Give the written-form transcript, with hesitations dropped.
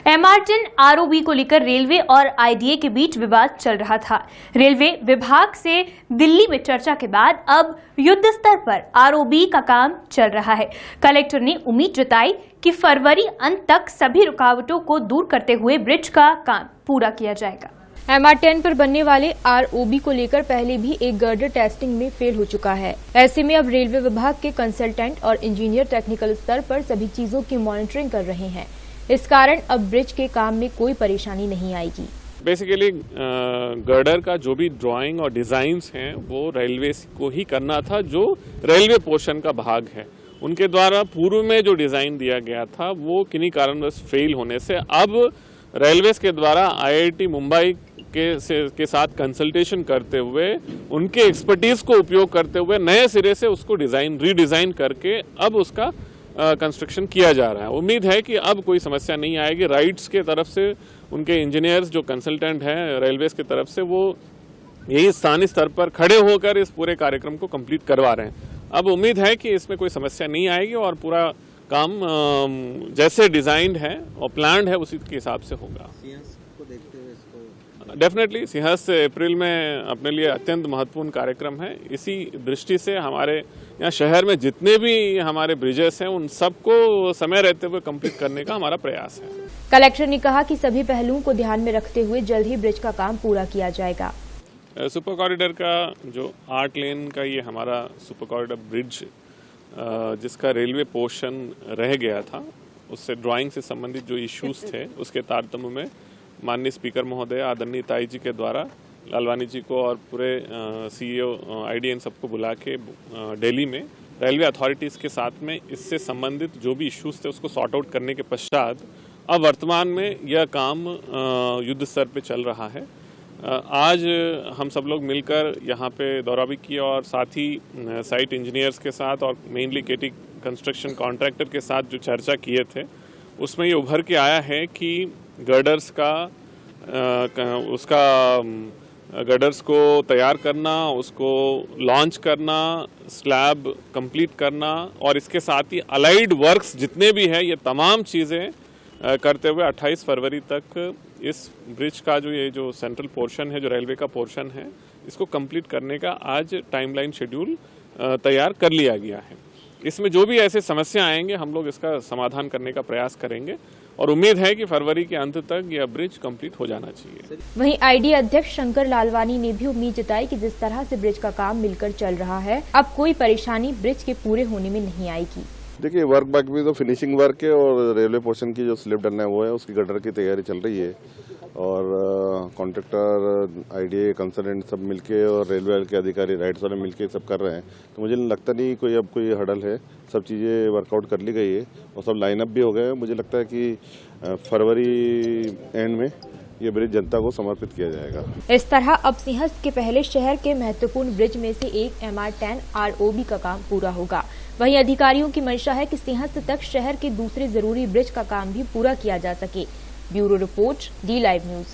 MR10 ROB को लेकर railway और IDA के बीच विवाद चल रहा था। रेलवे विभाग से दिल्ली में चर्चा के बाद अब युद्ध स्तर पर ROB का काम चल रहा है। कलेक्टर ने उम्मीद जताई कि फरवरी अंत तक सभी रुकावटों को दूर करते हुए ब्रिज का काम पूरा किया जाएगा। MR10 पर बनने वाले ROB को लेकर पहले भी एक गर्डर टेस्टिंग में फेल हो चुका है। ऐसे में अब रेलवे विभाग के कंसल्टेंट और इंजीनियर टेक्निकल स्तर पर सभी चीजों की मॉनिटरिंग कर रहे हैं। इस कारण अब ब्रिज के काम में कोई परेशानी नहीं आएगी। बेसिकली गर्डर का जो भी ड्राइंग और डिजाइन्स हैं वो रेलवे को ही करना था, जो रेलवे पोर्शन का भाग है। उनके द्वारा पूर्व में जो डिजाइन दिया गया था वो किन्हीं कारणवश फेल होने से अब रेलवेज के द्वारा IIT मुंबई के साथ कंसल्टेशन करते हुए उनके एक्सपर्टीज को उपयोग करते हुए नए सिरे से उसको रीडिजाइन करके अब उसका कंस्ट्रक्शन किया जा रहा है। उम्मीद है कि अब कोई समस्या नहीं आएगी। राइट्स के तरफ से उनके इंजीनियर्स जो कंसल्टेंट हैं रेलवेज की तरफ से वो यही स्थानीय स्तर पर खड़े होकर इस पूरे कार्यक्रम को कंप्लीट करवा रहे हैं। अब उम्मीद है कि इसमें कोई समस्या नहीं आएगी और पूरा काम जैसे डिजाइंड है और प्लान्ड है उसी के हिसाब से होगा। डेफिनेटली सिंहस्थ अप्रैल में अपने लिए अत्यंत महत्वपूर्ण कार्यक्रम है। इसी दृष्टि से हमारे यहाँ शहर में जितने भी हमारे ब्रिजेस हैं उन सबको समय रहते हुए कंप्लीट करने का हमारा प्रयास है। कलेक्टर ने कहा कि सभी पहलुओं को ध्यान में रखते हुए जल्द ही ब्रिज का काम पूरा किया जाएगा। सुपर कॉरिडोर का जो 8 लेन का ये हमारा सुपर कॉरिडोर ब्रिज जिसका रेलवे पोर्शन रह गया था, उससे ड्राइंग से संबंधित जो इश्यूज थे उसके तारतम्य में माननीय स्पीकर महोदय आदरणीय ताई जी के द्वारा लालवानी जी को और पूरे CEO IDA सबको बुला के दिल्ली में रेलवे अथॉरिटीज़ के साथ में इससे संबंधित जो भी इश्यूज थे उसको सॉर्ट आउट करने के पश्चात अब वर्तमान में यह काम युद्ध स्तर पे चल रहा है। आज हम सब लोग मिलकर यहाँ पे दौरा भी किया और साथ ही साइट इंजीनियर्स के साथ और मेनली KT कंस्ट्रक्शन कॉन्ट्रैक्टर के साथ जो चर्चा किए थे उसमें ये उभर के आया है कि गर्डर्स गर्डर्स को तैयार करना, उसको लॉन्च करना, स्लैब कंप्लीट करना और इसके साथ ही अलाइड वर्क्स जितने भी है ये तमाम चीज़ें करते हुए 28 फरवरी तक इस ब्रिज का जो सेंट्रल पोर्शन है, जो रेलवे का पोर्शन है, इसको कंप्लीट करने का आज टाइमलाइन शेड्यूल तैयार कर लिया गया है। इसमें जो भी ऐसे समस्या आएंगे हम लोग इसका समाधान करने का प्रयास करेंगे और उम्मीद है कि फरवरी के अंत तक यह ब्रिज कंप्लीट हो जाना चाहिए। वहीं IDA अध्यक्ष शंकर लालवानी ने भी उम्मीद जताई कि जिस तरह से ब्रिज का काम मिलकर चल रहा है अब कोई परेशानी ब्रिज के पूरे होने में नहीं आएगी। देखिए वर्क बाकी भी तो फिनिशिंग वर्क है और रेलवे पोर्शन की जो स्लिप डलना है वो है, उसकी गटर की तैयारी चल रही है और कॉन्ट्रैक्टर IDA कंसल्टेंट सब मिलके और रेलवे के अधिकारी राइट्स वाले मिलके सब कर रहे हैं। तो मुझे लगता नहीं कोई अब कोई हडल है, सब चीज़ें वर्कआउट कर ली गई है और सब लाइनअप भी हो गए। मुझे लगता है कि फरवरी एंड में ये ब्रिज जनता को समर्पित किया जाएगा। इस तरह अब सिंहस्थ के पहले शहर के महत्वपूर्ण ब्रिज में से एक MR10 ROB का काम पूरा होगा। वहीं अधिकारियों की मंशा है कि सिंहस्थ तक शहर के दूसरे जरूरी ब्रिज का काम भी पूरा किया जा सके। Bureau report, D Live News।